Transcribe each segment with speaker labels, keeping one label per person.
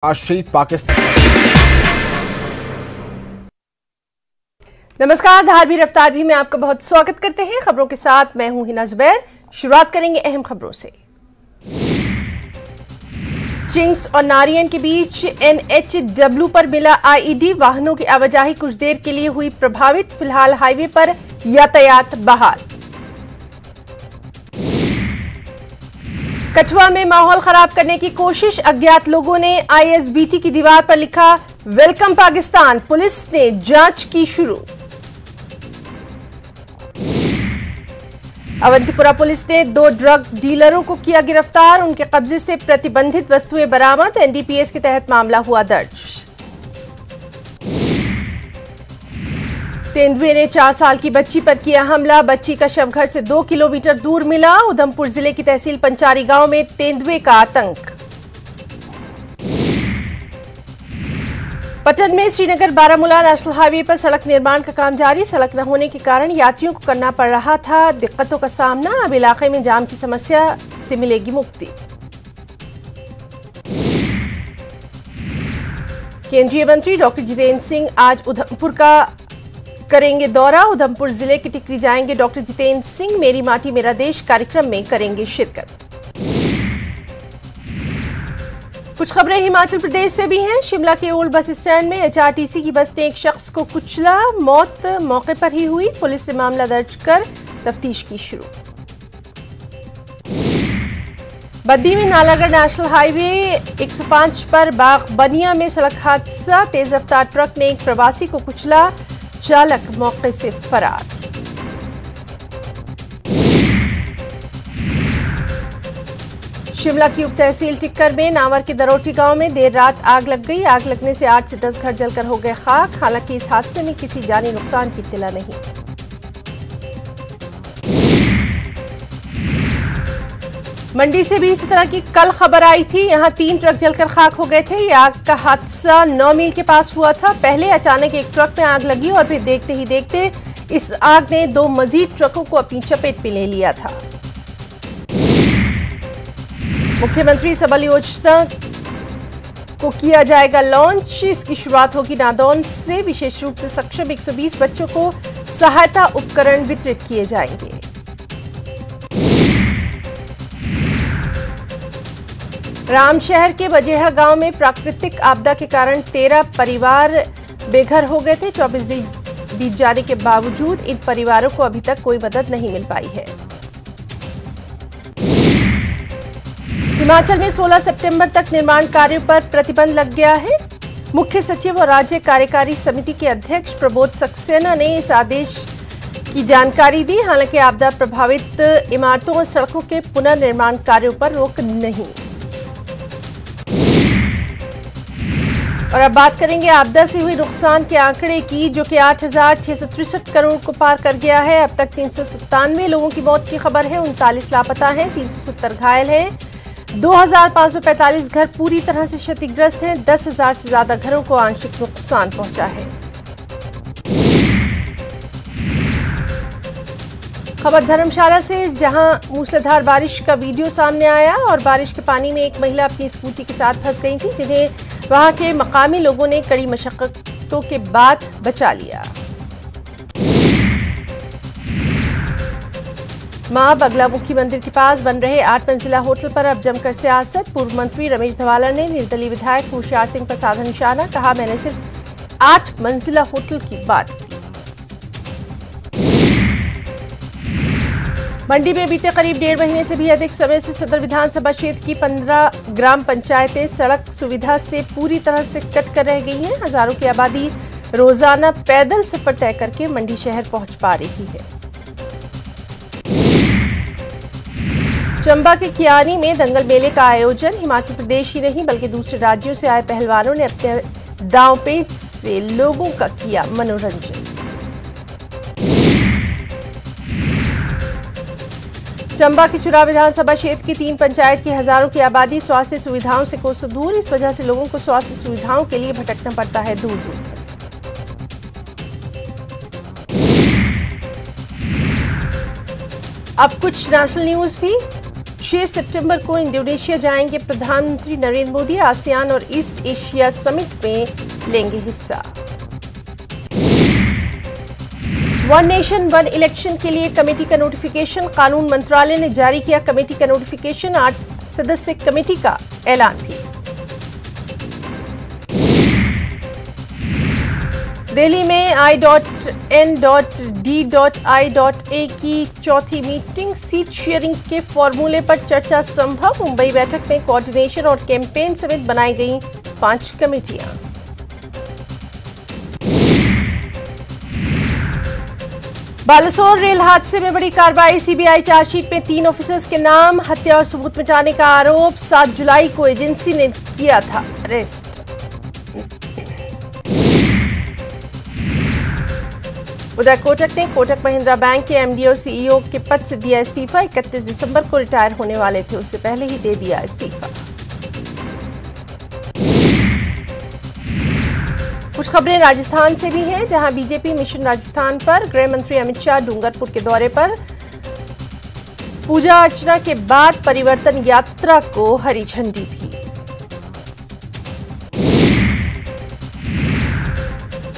Speaker 1: Sheet Pakistan.
Speaker 2: नमस्कार, धारवी रफ्तार भी में आपका बहुत स्वागत करते हैं। खबरों के साथ मैं हूं हिना जुबैर। शुरुआत करेंगे अहम खबरों से। चिंग्स और नारियन के बीच NHW पर मिला IED, वाहनों की आवाजाही कुछ देर के लिए हुई प्रभावित। फिलहाल हाईवे पर यातायात बहाल। कठुआ में माहौल खराब करने की कोशिश, अज्ञात लोगों ने ISBT की दीवार पर लिखा वेलकम पाकिस्तान। पुलिस ने जांच की शुरू। अवंतीपुरा पुलिस ने 2 ड्रग डीलरों को किया गिरफ्तार, उनके कब्जे से प्रतिबंधित वस्तुएं बरामद। NDPS के तहत मामला हुआ दर्ज। तेंदुए ने 4 साल की बच्ची पर किया हमला, बच्ची का शव घर से 2 किलोमीटर दूर मिला। उधमपुर जिले की तहसील पंचारी गांव में तेंदुए का आतंक। पटन में श्रीनगर बारामूला नेशनल हाईवे पर सड़क निर्माण का काम जारी। सड़क न होने के कारण यात्रियों को करना पड़ रहा था दिक्कतों का सामना। अब इलाके में जाम की समस्या से मिलेगी मुक्ति। केंद्रीय मंत्री डॉक्टर जितेंद्र सिंह आज उधमपुर का करेंगे दौरा। उधमपुर जिले की टिकरी जाएंगे डॉक्टर जितेंद्र सिंह। मेरी माटी मेरा देश कार्यक्रम में करेंगे शिरकत। कुछ खबरें हिमाचल प्रदेश से भी हैं। शिमला के ओल्ड बस स्टैंड में HRTC की बस ने एक शख्स को कुचला, मौत मौके पर ही हुई। पुलिस ने मामला दर्ज कर तफ्तीश की शुरू। बद्दी में नालागढ़ नेशनल हाईवे 105 पर बागबनिया में सड़क हादसा, तेज रफ्तार ट्रक ने एक प्रवासी को कुचला, चालक मौके से फरार। शिमला की उप तहसील टिक्कर में नावर के दरोटी गांव में देर रात आग लग गई। आग लगने से 8 से 10 घर जलकर हो गए खाक। हालांकि इस हादसे में किसी जानी नुकसान की इत्तला नहीं। मंडी से भी इसी तरह की कल खबर आई थी। यहां 3 ट्रक जलकर खाक हो गए थे। ये आग का हादसा 9 मील के पास हुआ था। पहले अचानक एक ट्रक में आग लगी और फिर देखते ही देखते इस आग ने 2 मजीद ट्रकों को अपनी चपेट में ले लिया था। मुख्यमंत्री सबल योजना को किया जाएगा लॉन्च। इसकी शुरुआत होगी नादौन से। विशेष रूप से सक्षम 120 बच्चों को सहायता उपकरण वितरित किए जाएंगे। रामशहर के बजेहड़ गांव में प्राकृतिक आपदा के कारण 13 परिवार बेघर हो गए थे। 24 दिन बीत जाने के बावजूद इन परिवारों को अभी तक कोई मदद नहीं मिल पाई है। हिमाचल में 16 सितंबर तक निर्माण कार्यों पर प्रतिबंध लग गया है। मुख्य सचिव और राज्य कार्यकारी समिति के अध्यक्ष प्रबोध सक्सेना ने इस आदेश की जानकारी दी। हालांकि आपदा प्रभावित इमारतों और सड़कों के पुनर्निर्माण कार्यों पर रोक नहीं। और अब बात करेंगे आपदा से हुए नुकसान के आंकड़े की, जो कि 8,663 करोड़ को पार कर गया है। अब तक 397 लोगों की मौत की खबर है, 39 लापता हैं, 370 घायल हैं, 2,545 घर पूरी तरह से क्षतिग्रस्त हैं, 10,000 से ज्यादा घरों को आंशिक नुकसान पहुंचा है। खबर धर्मशाला से, जहां मूसलाधार बारिश का वीडियो सामने आया और बारिश के पानी में एक महिला अपनी स्कूटी के साथ फंस गई थी, जिन्हें वहां के मकामी लोगों ने कड़ी मशक्कतों के बाद बचा लिया। मां बगलामुखी मंदिर के पास बन रहे 8 मंजिला होटल पर अब जमकर सियासत। पूर्व मंत्री रमेश धवाला ने निर्दलीय विधायक होशियार सिंह पर साधा निशाना। कहा, मैंने सिर्फ 8 मंजिला होटल की बात की। मंडी में बीते करीब 1.5 महीने से भी अधिक समय से सदर विधानसभा क्षेत्र की 15 ग्राम पंचायतें सड़क सुविधा से पूरी तरह से कट कर रह गई हैं। हजारों की आबादी रोजाना पैदल सफर तय करके मंडी शहर पहुंच पा रही है। चंबा के कियानी में दंगल मेले का आयोजन। हिमाचल प्रदेश ही नहीं बल्कि दूसरे राज्यों से आए पहलवानों ने अपने दांव पेच से लोगों का किया मनोरंजन। चंबा की चुरा विधानसभा क्षेत्र की 3 पंचायत की हजारों की आबादी स्वास्थ्य सुविधाओं से कोसों दूर। इस वजह से लोगों को स्वास्थ्य सुविधाओं के लिए भटकना पड़ता है दूर दूर तक। अब कुछ नेशनल न्यूज भी। 6 सितंबर को इंडोनेशिया जाएंगे प्रधानमंत्री नरेंद्र मोदी। आसियान और ईस्ट एशिया समिट में लेंगे हिस्सा। वन नेशन वन इलेक्शन के लिए कमेटी का नोटिफिकेशन। कानून मंत्रालय ने जारी किया कमेटी का नोटिफिकेशन। 8 सदस्य कमेटी का ऐलान भी। दिल्ली में I.N.D.I.A की चौथी मीटिंग। सीट शेयरिंग के फॉर्मूले पर चर्चा संभव। मुंबई बैठक में कोऑर्डिनेशन और कैंपेन समेत बनाई गई 5 कमेटियां। बालासोर रेल हादसे में बड़ी कार्रवाई। सीबीआई चार्जशीट में 3 ऑफिसर्स के नाम। हत्या और सबूत मिटाने का आरोप। 7 जुलाई को एजेंसी ने किया था अरेस्ट। उधर कोटक ने कोटक महिंद्रा बैंक के एमडी और सीईओ के पद से दिया इस्तीफा। 31 दिसंबर को रिटायर होने वाले थे, उससे पहले ही दे दिया इस्तीफा। कुछ खबरें राजस्थान से भी हैं, जहां बीजेपी मिशन राजस्थान पर। गृह मंत्री अमित शाह डूंगरपुर के दौरे पर। पूजा अर्चना के बाद परिवर्तन यात्रा को हरी झंडी भी।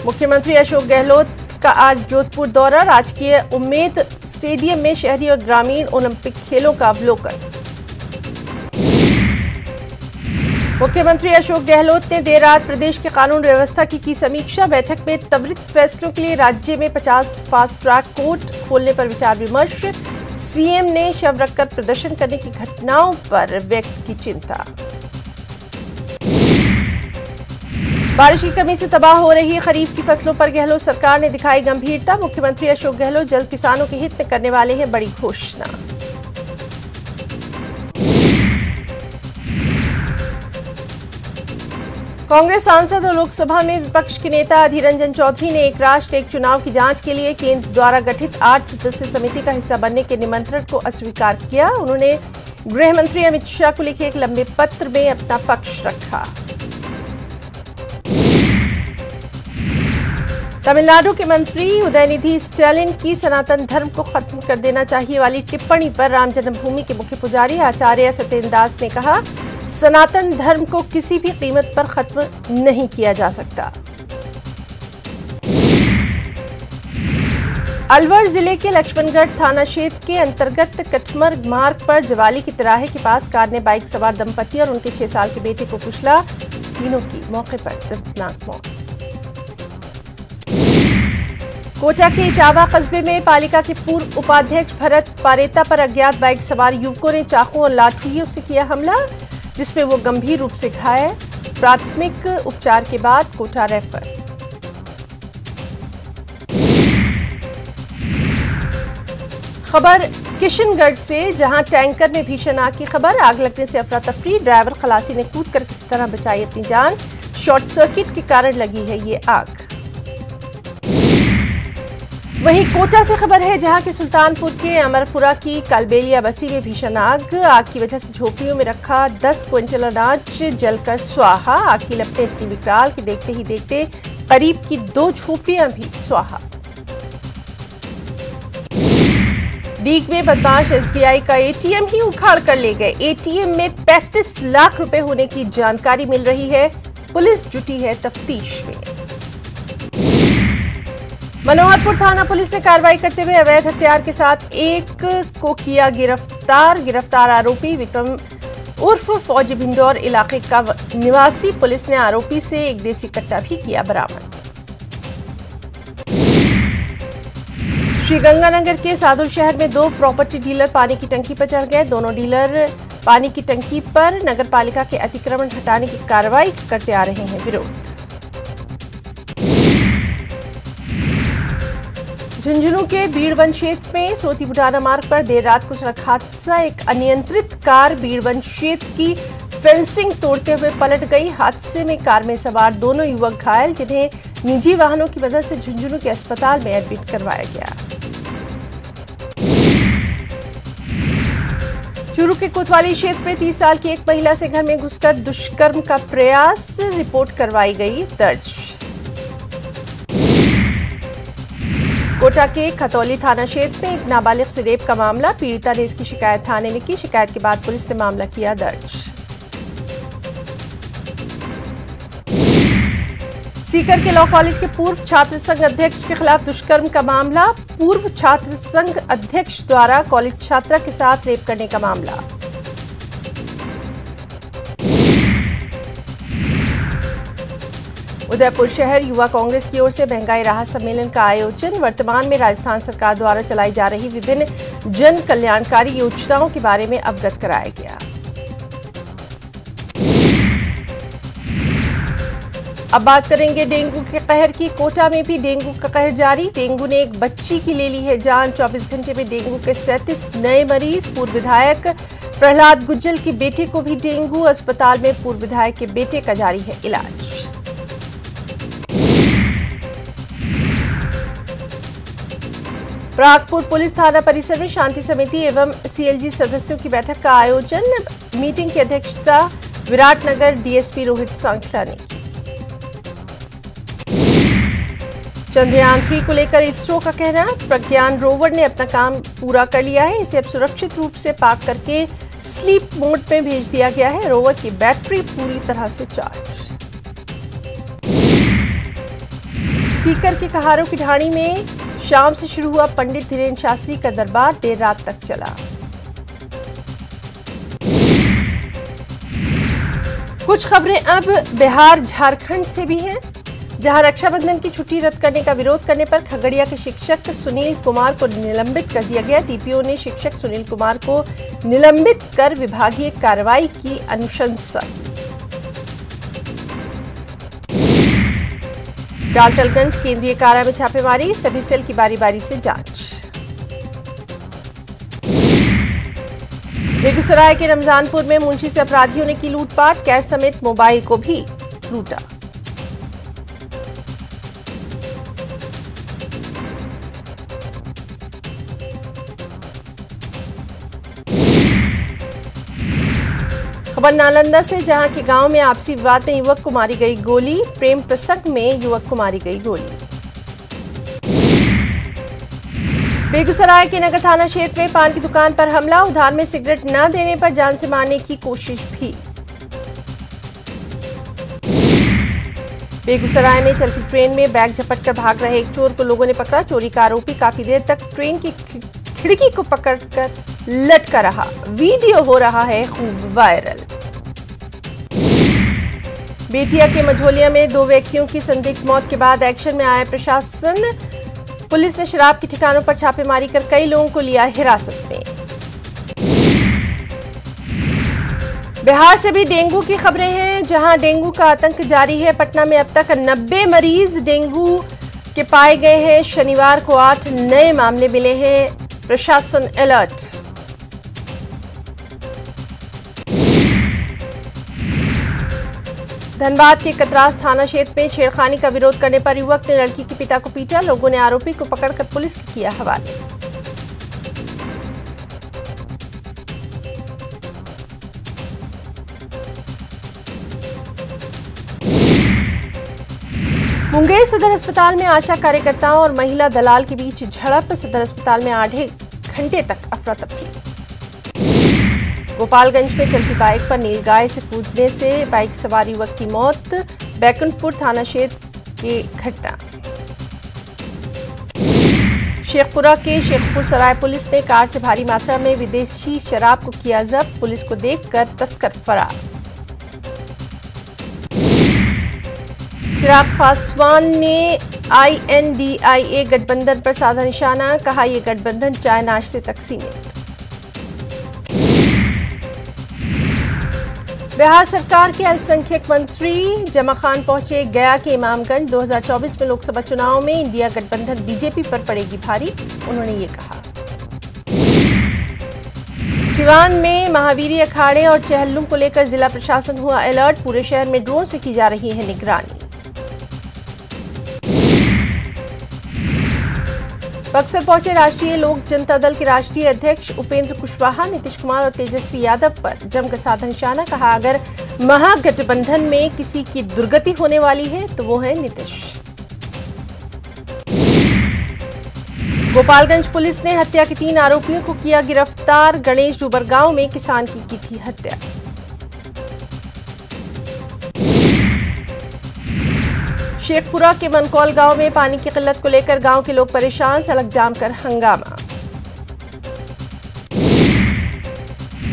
Speaker 2: मुख्यमंत्री अशोक गहलोत का आज जोधपुर दौरा। राजकीय उम्मेद स्टेडियम में शहरी और ग्रामीण ओलंपिक खेलों का अवलोकन। मुख्यमंत्री अशोक गहलोत ने देर रात प्रदेश के कानून व्यवस्था की समीक्षा। बैठक में त्वरित फैसलों के लिए राज्य में 50 फास्ट ट्रैक कोर्ट खोलने पर विचार विमर्श। सीएम ने शव रखकर प्रदर्शन करने की घटनाओं पर व्यक्त की चिंता। बारिश की कमी से तबाह हो रही खरीफ की फसलों पर गहलोत सरकार ने दिखाई गंभीरता। मुख्यमंत्री अशोक गहलोत जल्द किसानों के हित में करने वाले हैं बड़ी घोषणा। कांग्रेस सांसद और लोकसभा में विपक्ष के नेता अधीर रंजन चौधरी ने एक राष्ट्र एक चुनाव की जांच के लिए केंद्र द्वारा गठित 8 सदस्यीय समिति का हिस्सा बनने के निमंत्रण को अस्वीकार किया। उन्होंने गृह मंत्री अमित शाह को लिखे एक लंबे पत्र में अपना पक्ष रखा। तमिलनाडु के मंत्री उदयनिधि स्टैलिन की सनातन धर्म को खत्म कर देना चाहिए वाली टिप्पणी पर राम जन्मभूमि के मुख्य पुजारी आचार्य सत्येंद्र दास ने कहा, सनातन धर्म को किसी भी कीमत पर खत्म नहीं किया जा सकता। अलवर जिले के लक्ष्मणगढ़ थाना क्षेत्र के अंतर्गत कटमर मार्ग पर जवाली की तिराहे के पास कार ने बाइक सवार दंपति और उनके 6 साल के बेटे को कुचला। तीनों की मौके पर दर्दनाक मौत। कोटा के इटावा कस्बे में पालिका के पूर्व उपाध्यक्ष भरत पारेता पर अज्ञात बाइक सवार युवकों ने चाकू और लाठियों से किया हमला, जिसमें वो गंभीर रूप से घायल। प्राथमिक उपचार के बाद कोटा रेफर। खबर किशनगढ़ से, जहां टैंकर में भीषण आग की खबर। आग लगने से अफरा तफरी। ड्राइवर खलासी ने कूदकर किसी तरह बचाई अपनी जान। शॉर्ट सर्किट के कारण लगी है ये आग। वहीं कोटा से खबर है, जहां के सुल्तानपुर के अमरपुरा की कालबेलिया बस्ती में भीषण आग। आग की वजह से झोपड़ियों में रखा 10 क्विंटल अनाज जलकर स्वाहा। आग की लपटें इतनी विकराल कि देखते ही देखते करीब की 2 झोपड़ियां भी स्वाहा। डीग में बदमाश एसबीआई का एटीएम ही उखाड़ कर ले गए। एटीएम में 35 लाख रुपए होने की जानकारी मिल रही है। पुलिस जुटी है तफ्तीश में। मनोहरपुर थाना पुलिस ने कार्रवाई करते हुए अवैध हथियार के साथ एक को किया गिरफ्तार। गिरफ्तार आरोपी विक्रम उर्फ फौजी भिंडौर इलाके का निवासी। पुलिस ने आरोपी से एक देसी कट्टा भी किया बरामद। श्रीगंगानगर के सादुल शहर में 2 प्रॉपर्टी डीलर पानी की टंकी पर चढ़ गए। दोनों डीलर पानी की टंकी पर नगर पालिका के अतिक्रमण हटाने की कार्रवाई करते आ रहे हैं विरोध। झुंझुनू के बीड़वन क्षेत्र में सोती बुटाना मार्ग पर देर रात को सड़क हादसा। एक अनियंत्रित कार बीड़वन क्षेत्र की फेंसिंग तोड़ते हुए पलट गई। हादसे में कार में सवार दोनों युवक घायल, जिन्हें निजी वाहनों की मदद से झुंझुनू के अस्पताल में एडमिट करवाया गया। चूरू के कोतवाली क्षेत्र में 30 साल की एक महिला से घर में घुसकर दुष्कर्म का प्रयास। रिपोर्ट करवाई गई दर्ज। कोटा के खतौली थाना क्षेत्र में एक नाबालिग से रेप का मामला, पीड़िता ने इसकी शिकायत थाने में की। शिकायत के बाद पुलिस ने मामला किया दर्ज। सीकर के लॉ कॉलेज के पूर्व छात्र संघ अध्यक्ष के खिलाफ दुष्कर्म का मामला, पूर्व छात्र संघ अध्यक्ष द्वारा कॉलेज छात्रा के साथ रेप करने का मामला। उदयपुर शहर युवा कांग्रेस की ओर से महंगाई राहत सम्मेलन का आयोजन, वर्तमान में राजस्थान सरकार द्वारा चलाई जा रही विभिन्न जन कल्याणकारी योजनाओं के बारे में अवगत कराया गया। अब बात करेंगे डेंगू के कहर की। कोटा में भी डेंगू का कहर जारी, डेंगू ने एक बच्ची की ले ली है जान। 24 घंटे में डेंगू के 37 नए मरीज। पूर्व विधायक प्रहलाद गुज्जल के बेटे को भी डेंगू, अस्पताल में पूर्व विधायक के बेटे का जारी है इलाज। प्रागपुर पुलिस थाना परिसर में शांति समिति एवं सीएलजी सदस्यों की बैठक का आयोजन, मीटिंग की अध्यक्षता विराटनगर डीएसपी रोहित सांखला ने की। चंद्रयान 3 को लेकर इसरो का कहना, प्रज्ञान रोवर ने अपना काम पूरा कर लिया है, इसे अब सुरक्षित रूप से पार्क करके स्लीप मोड में भेज दिया गया है। रोवर की बैटरी पूरी तरह से चार्ज। सीकर के कहारों की ढाणी में शाम से शुरू हुआ पंडित धीरेन्द्र शास्त्री का दरबार, देर रात तक चला। कुछ खबरें अब बिहार झारखंड से भी हैं, जहां रक्षाबंधन की छुट्टी रद्द करने का विरोध करने पर खगड़िया के शिक्षक सुनील कुमार को निलंबित कर दिया गया। डीपीओ ने शिक्षक सुनील कुमार को निलंबित कर विभागीय कार्रवाई की अनुशंसा की। डाल्टनगंज केंद्रीय कारा में छापेमारी, सभी सेल की बारी बारी से जांच। बेगूसराय के रमजानपुर में मुंशी से अपराधियों ने की लूटपाट, कैश समेत मोबाइल को भी लूटा। खबर नालंदा से, जहां के गांव में आपसी विवाद में युवक को मारी गई गोली, प्रेम प्रसंग में युवक को मारी गई गोली। बेगूसराय के नगर थाना क्षेत्र में पान की दुकान पर हमला, उधार में सिगरेट न देने पर जान से मारने की कोशिश भी। बेगूसराय में चलती ट्रेन में बैग झपटकर भाग रहे एक चोर को लोगों ने पकड़ा। चोरी का आरोपी काफी देर तक ट्रेन की खिड़की को पकड़कर लटका रहा, वीडियो हो रहा है खूब वायरल। बेतिया के मझोलिया में 2 व्यक्तियों की संदिग्ध मौत के बाद एक्शन में आया प्रशासन, पुलिस ने शराब के ठिकानों पर छापेमारी कर कई लोगों को लिया हिरासत में। बिहार से भी डेंगू की खबरें हैं, जहां डेंगू का आतंक जारी है। पटना में अब तक 90 मरीज डेंगू के पाए गए हैं। शनिवार को 8 नए मामले मिले हैं, प्रशासन अलर्ट। धनबाद के कतरास थाना क्षेत्र में छेड़खानी का विरोध करने पर युवक ने लड़की के पिता को पीटा, लोगों ने आरोपी को पकड़कर पुलिस को किया हवाले। मुंगेर सदर अस्पताल में आशा कार्यकर्ताओं और महिला दलाल के बीच झड़प, सदर अस्पताल में आधे घंटे तक अफरा तफरी। गोपालगंज में चलती बाइक पर नीलगाय से कूदने से बाइक सवार युवक की मौत, बैकुंठपुर थाना क्षेत्र की घटना। शेखपुरा के शेखपुर सराय पुलिस ने कार से भारी मात्रा में विदेशी शराब को किया जब्त, पुलिस को देखकर तस्कर फरार। चिराग पासवान ने INDIA गठबंधन पर साधा निशाना, कहा यह गठबंधन चाय नाश्ते तक सीमित। बिहार सरकार के अल्पसंख्यक मंत्री जमा खान पहुंचे गया के इमामगंज। 2024 में लोकसभा चुनाव में इंडिया गठबंधन बीजेपी पर पड़ेगी भारी, उन्होंने ये कहा। सिवान में महावीरी अखाड़े और चहल्लुम को लेकर जिला प्रशासन हुआ अलर्ट, पूरे शहर में ड्रोन से की जा रही है निगरानी। बक्सर पहुंचे राष्ट्रीय लोक जनता दल के राष्ट्रीय अध्यक्ष उपेंद्र कुशवाहा, नीतीश कुमार और तेजस्वी यादव पर जमकर साधा निशाना, कहा अगर महागठबंधन में किसी की दुर्गति होने वाली है तो वो है नीतीश। गोपालगंज पुलिस ने हत्या के 3 आरोपियों को किया गिरफ्तार। गणेश डूबर गांव में किसान की थी हत्या। शेखपुरा के मनकौल गांव में पानी की किल्लत को लेकर गांव के लोग परेशान, सड़क जाम कर हंगामा।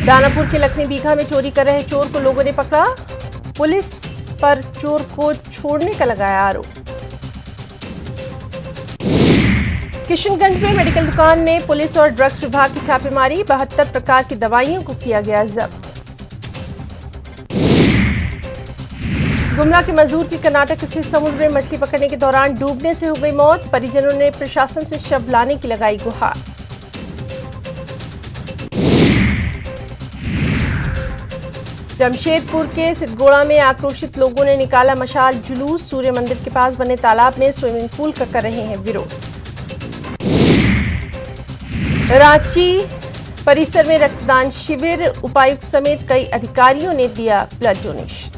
Speaker 2: दानापुर के लखनी बीघा में चोरी कर रहे चोर को लोगों ने पकड़ा। पुलिस पर चोर को छोड़ने का लगाया आरोप। किशनगंज में मेडिकल दुकान में पुलिस और ड्रग्स विभाग की छापेमारी। 72 प्रकार की दवाइयों को किया गया जब्त। गुमला के मजदूर की कर्नाटक स्थित समुद्र में मछली पकड़ने के दौरान डूबने से हो गई मौत। परिजनों ने प्रशासन से शव लाने की लगाई गुहार। जमशेदपुर के सिद्धगोड़ा में आक्रोशित लोगों ने निकाला मशाल जुलूस। सूर्य मंदिर के पास बने तालाब में स्विमिंग पूल का कर रहे हैं विरोध। रांची परिसर में रक्तदान शिविर। उपायुक्त समेत कई अधिकारियों ने दिया ब्लड डोनेशन।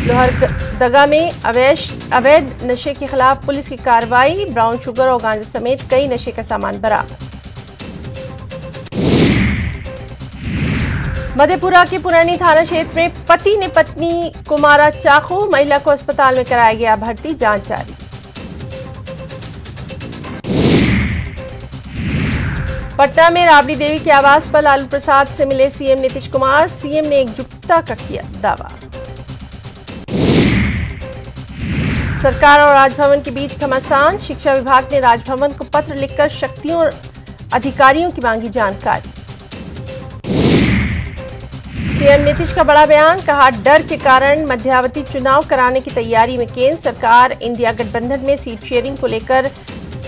Speaker 2: लोहरदगा में अवैध नशे के खिलाफ पुलिस की कार्रवाई। ब्राउन शुगर और गांजा समेत कई नशे का सामान बरामद। मधेपुरा के पुरानी थाना क्षेत्र में पति ने पत्नी को मारा चाकू। महिला को अस्पताल में कराया गया भर्ती, जांच जारी। पटना में राबड़ी देवी के आवास पर लालू प्रसाद से मिले सीएम नीतीश कुमार। सीएम ने एकजुटता का किया दावा। सरकार और राजभवन के बीच घमासान। शिक्षा विभाग ने राजभवन को पत्र लिखकर शक्तियों और अधिकारियों की मांगी जानकारी। सीएम नीतीश का बड़ा बयान, कहा डर के कारण मध्यावधि चुनाव कराने की तैयारी में केंद्र सरकार। इंडिया गठबंधन में सीट शेयरिंग को लेकर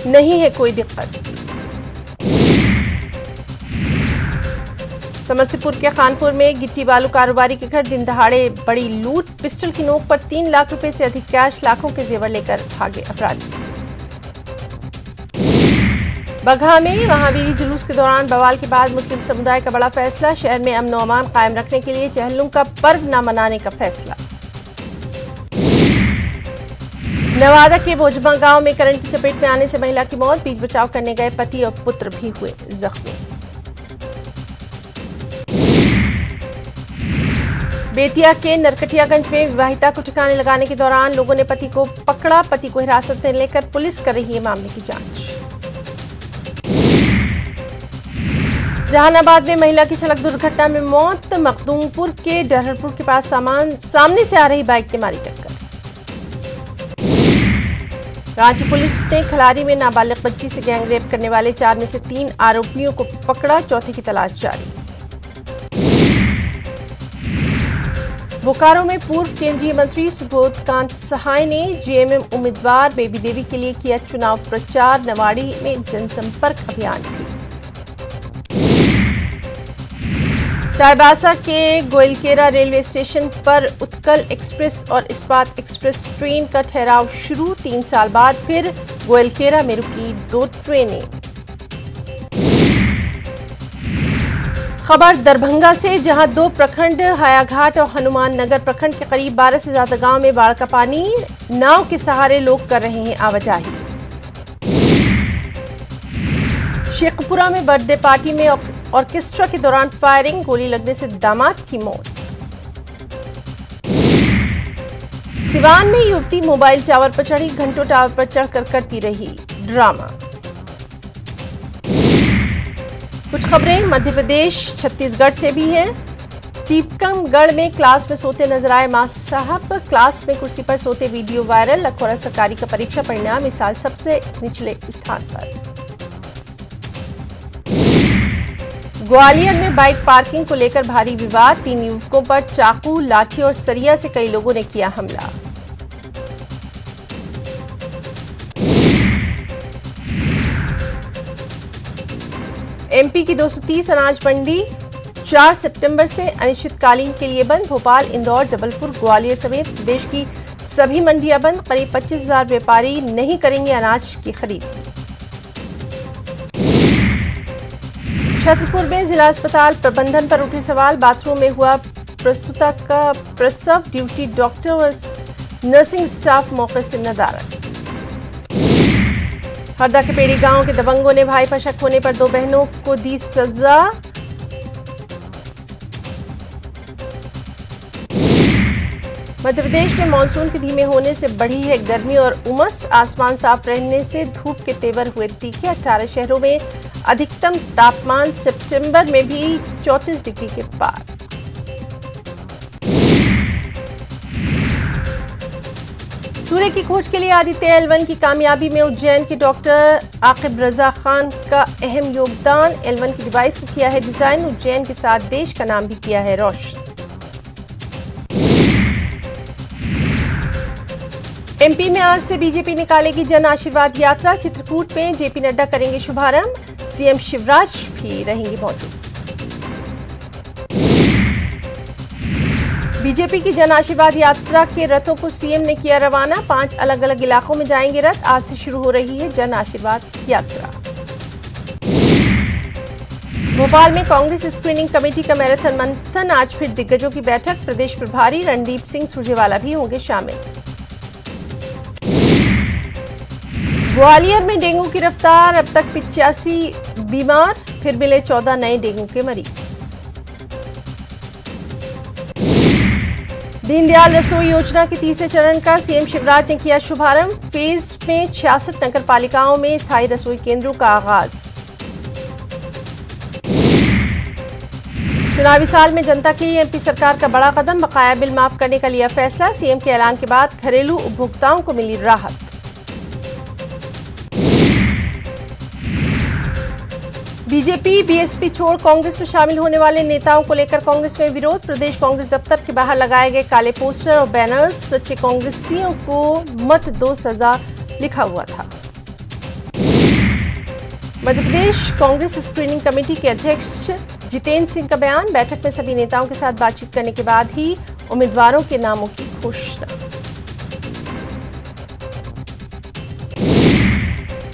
Speaker 2: नहीं है कोई दिक्कत। समस्तीपुर के खानपुर में गिट्टी बालू कारोबारी के घर दिन दहाड़े बड़ी लूट। पिस्टल की नोक पर 3 लाख रुपए से अधिक कैश, लाखों के जेवर लेकर भागे अपराधी। बगहा में महावीरी जुलूस के दौरान बवाल के बाद मुस्लिम समुदाय का बड़ा फैसला। शहर में अमन और अमान कायम रखने के लिए चहल्लुम का पर्व न मनाने का फैसला। नवादा के बोजमा गांव में करंट की चपेट में आने से महिला की मौत। बीच बचाव करने गए पति और पुत्र भी हुए जख्मी। बेतिया के नरकटियागंज में विवाहिता को ठिकाने लगाने के दौरान लोगों ने पति को पकड़ा। पति को हिरासत में लेकर पुलिस कर रही है मामले की जांच। जहानाबाद में महिला की सड़क दुर्घटना में मौत। मखदूमपुर के डरहरपुर के पास सामने से आ रही बाइक ने मारी टक्कर। रांची पुलिस ने खलारी में नाबालिग बच्ची से गैंगरेप करने वाले 4 में से 3 आरोपियों को पकड़ा। चौथे की तलाश जारी। बोकारो में पूर्व केंद्रीय मंत्री सुबोध कांत सहाय ने जेएमएम उम्मीदवार बेबी देवी के लिए किया चुनाव प्रचार। नवाड़ी में जनसंपर्क अभियान की। चाईबासा के गोयलकेरा रेलवे स्टेशन पर उत्कल एक्सप्रेस और इस्पात एक्सप्रेस ट्रेन का ठहराव शुरू। 3 साल बाद फिर गोयलकेरा में रुकी 2 ट्रेनें। खबर दरभंगा से, जहां 2 प्रखंड हायाघाट और हनुमान नगर प्रखंड के करीब 12 से ज्यादा गांव में बाढ़ का पानी। नाव के सहारे लोग कर रहे हैं आवाजाही। शेखपुरा में बर्थडे पार्टी में ऑर्केस्ट्रा के दौरान फायरिंग। गोली लगने से दामाद की मौत। सिवान में युवती मोबाइल टावर पर चढ़ी। घंटों टावर पर चढ़कर करती रही ड्रामा। कुछ खबरें मध्य प्रदेश छत्तीसगढ़ से भी हैं। टीकमगढ़ में क्लास में सोते नजर आए मां साहब। क्लास में कुर्सी पर सोते वीडियो वायरल। लखौरा सरकारी का परीक्षा परिणाम इस साल सबसे निचले स्थान पर। ग्वालियर में बाइक पार्किंग को लेकर भारी विवाद। 3 युवकों पर चाकू, लाठी और सरिया से कई लोगों ने किया हमला। एमपी की 230 अनाज मंडी 4 सितंबर से अनिश्चितकालीन के लिए बंद। भोपाल, इंदौर, जबलपुर, ग्वालियर समेत प्रदेश की सभी मंडियां बंद। करीब 25,000 व्यापारी नहीं करेंगे अनाज की खरीद। छतरपुर में जिला अस्पताल प्रबंधन पर उठे सवाल। बाथरूम में हुआ प्रस्तुता का प्रसव। ड्यूटी डॉक्टर व नर्सिंग स्टाफ मौके से नदारद। हरदा के पेड़ी गांव के दबंगों ने भाई पर शक होने पर 2 बहनों को दी सजा। मध्य प्रदेश में मानसून के धीमे होने से बढ़ी है गर्मी और उमस। आसमान साफ रहने से धूप के तेवर हुए तीखे। 18 शहरों में अधिकतम तापमान सितंबर में भी 34 डिग्री के पार। सूर्य की खोज के लिए आदित्य L1 की कामयाबी में उज्जैन के डॉक्टर आकिब रजा खान का अहम योगदान। L1 की डिवाइस को किया है डिजाइन। उज्जैन के साथ देश का नाम भी किया है रोशन। एमपी में आज से बीजेपी निकालेगी जन आशीर्वाद यात्रा। चित्रकूट में जेपी नड्डा करेंगे शुभारंभ। सीएम शिवराज भी रहेंगे मौजूद। बीजेपी की जन आशीर्वाद यात्रा के रथों को सीएम ने किया रवाना। 5 अलग अलग इलाकों में जाएंगे रथ। आज से शुरू हो रही है जन आशीर्वाद यात्रा। भोपाल में कांग्रेस स्क्रीनिंग कमेटी का मैराथन मंथन। आज फिर दिग्गजों की बैठक। प्रदेश प्रभारी रणदीप सिंह सुरजेवाला भी होंगे शामिल। ग्वालियर में डेंगू की रफ्तार। अब तक 85 बीमार, फिर मिले 14 नए डेंगू के मरीज। दीनदयाल रसोई योजना के तीसरे चरण का सीएम शिवराज ने किया शुभारंभ। फेज में 66 नगर पालिकाओं में स्थायी रसोई केंद्रों का आगाज। चुनावी साल में जनता के लिए एमपी सरकार का बड़ा कदम। बकाया बिल माफ करने का लिया फैसला। सीएम के ऐलान के बाद घरेलू उपभोक्ताओं को मिली राहत। बीजेपी बीएसपी छोड़ कांग्रेस में शामिल होने वाले नेताओं को लेकर कांग्रेस में विरोध। प्रदेश कांग्रेस दफ्तर के बाहर लगाए गए काले पोस्टर और बैनर्स। सच्चे कांग्रेसियों को मत दो सजा लिखा हुआ था। मध्य प्रदेश कांग्रेस स्क्रीनिंग कमेटी के अध्यक्ष जितेंद्र सिंह का बयान। बैठक में सभी नेताओं के साथ बातचीत करने के बाद ही उम्मीदवारों के नामों की घोषणा।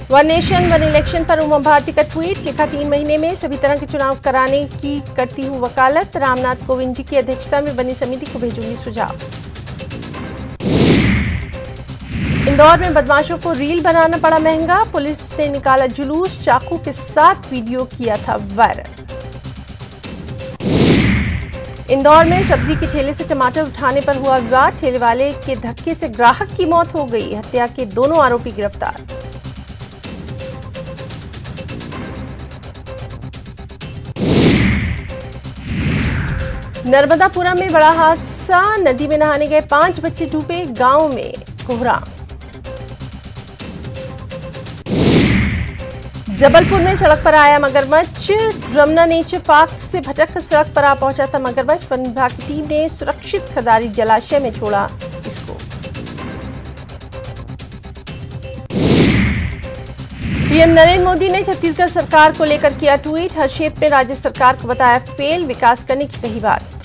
Speaker 2: वन नेशन वन इलेक्शन पर उमा भारती का ट्वीट। लिखा 3 महीने में सभी तरह के चुनाव कराने की करती हूं वकालत। रामनाथ कोविंद जी की अध्यक्षता में बनी समिति को भेजूंगी सुझाव। इंदौर में बदमाशों को रील बनाना पड़ा महंगा। पुलिस ने निकाला जुलूस। चाकू के साथ वीडियो किया था वायरल। इंदौर में सब्जी के ठेले से टमाटर उठाने पर हुआ विवाद। ठेले वाले के धक्के से ग्राहक की मौत हो गई। हत्या के दोनों आरोपी गिरफ्तार। नर्मदापुरम में बड़ा हादसा। नदी में नहाने गए 5 बच्चे डूबे। गांव में कोहराम। जबलपुर में सड़क पर आया मगरमच्छ। रमना नेचर पार्क से भटक कर सड़क पर आ पहुंचा था मगरमच्छ। वन विभाग की टीम ने सुरक्षित खदारी जलाशय में छोड़ा इसको। पीएम नरेंद्र मोदी ने छत्तीसगढ़ सरकार को लेकर किया ट्वीट। हर क्षेत्र में राज्य सरकार को बताया फेल। विकास करने की कही बात।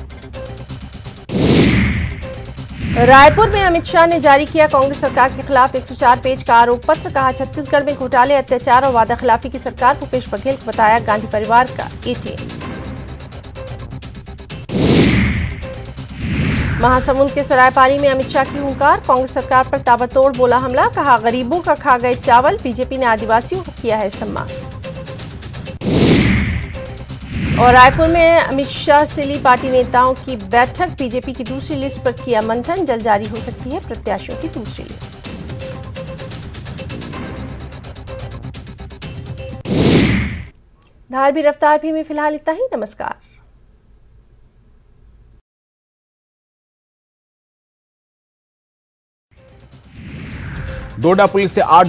Speaker 2: रायपुर में अमित शाह ने जारी किया कांग्रेस सरकार के खिलाफ 104 पेज का आरोप पत्र। कहा छत्तीसगढ़ में घोटाले, अत्याचार और वादा खिलाफी की सरकार। भूपेश बघेल को बताया गांधी परिवार का एटीएम। महासमुंद के सरायपाली में अमित शाह की हुंकार। कांग्रेस सरकार पर ताबड़तोड़ बोला हमला। कहा गरीबों का खा गए चावल। बीजेपी ने आदिवासियों को किया है सम्मान। और रायपुर में अमित शाह से ली पार्टी नेताओं की बैठक। बीजेपी की दूसरी लिस्ट पर किया मंथन। जल्द जारी हो सकती है प्रत्याशियों की दूसरी लिस्ट। धारवी रफ्तार भी में फिलहाल इतना ही। नमस्कार।
Speaker 1: डोडा पुलिस से 8